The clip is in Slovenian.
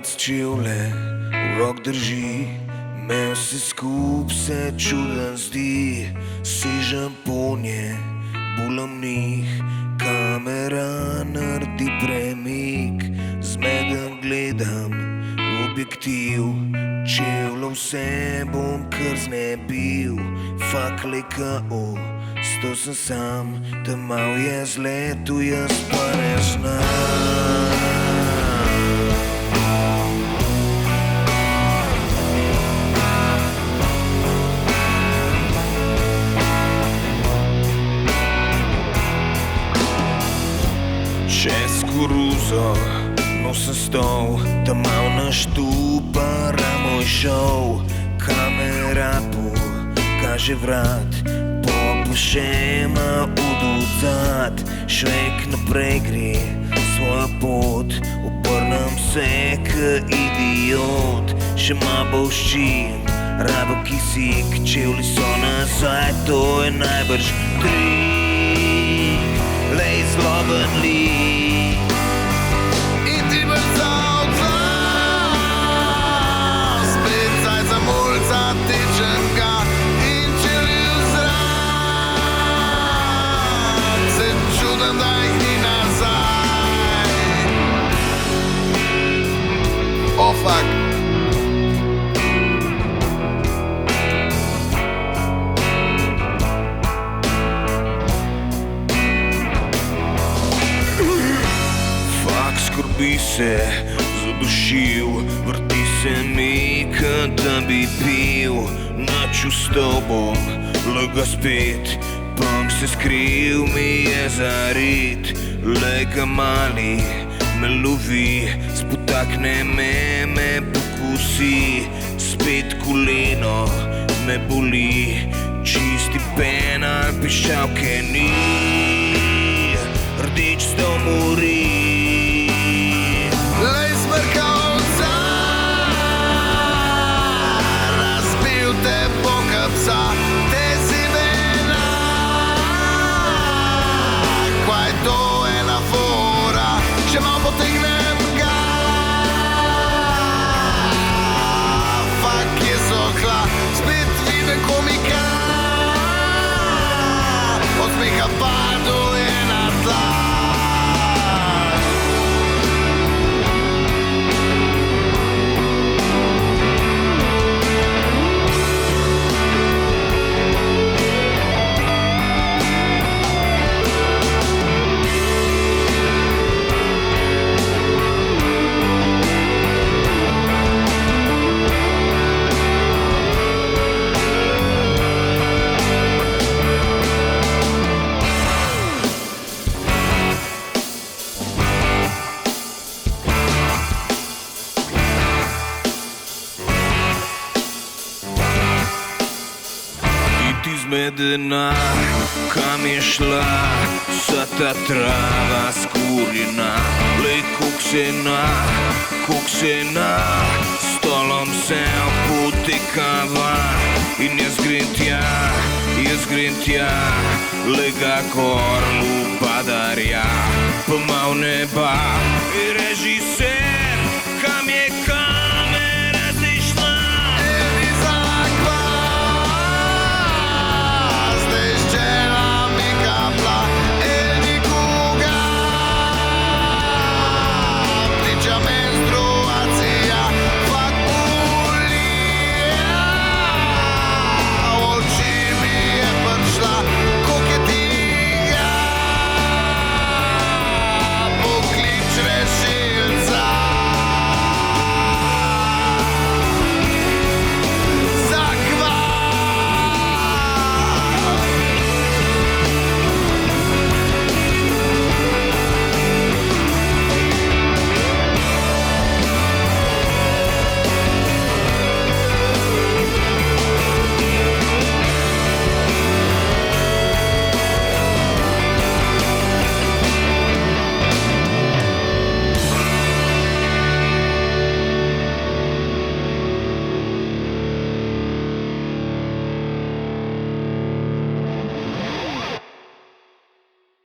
Brat čevlje v rok drži, me vse skup se čuden zdi. Sežem po nje, bulam njih, kamera naredi premik. Zmeden gledam v objektiv, čevljo vse bom kar znebil. Fakle KO, sto sem sam, da mal je zletu, jaz pa ne znam. Čez koruzo nosim stol, da mal naštupara moj šov. Kamera pokaže vrat, popušema oducat. Švek naprej gre svojo pot, obrnem se k idiot. Še ma bolščim, rabo kisik, čevlji so nazaj, to je najbrž trik. Lej zloben lik in ti brca odlaz, spet zaj za mulca tečem ga in čevlji v zrak. Se čudem, da jih ni nazaj. Oh fuck. Skrbi se zadušil, vrti se mi, da bi pil. Načustal bom, lega spet, punk se skril, mi je zarit. Lega mali me lovi, spotakne me pokusi. Spet koleno me boli, čisti penal, piščalke ni. Rdeč stal mori, lej smrkal car, razbil te boka psa, te si venak. Kaj je to ena fora, še mal potegnem ga. Fak je sohla, spet vidim komika, od smeha padel je na tla. Zmedena, kam je šla vsa ta trava skurjena. Lej, kuk se na stolom se opotekava. In jaz grem tja, lega gor v padarja, pa mal neba in režiser.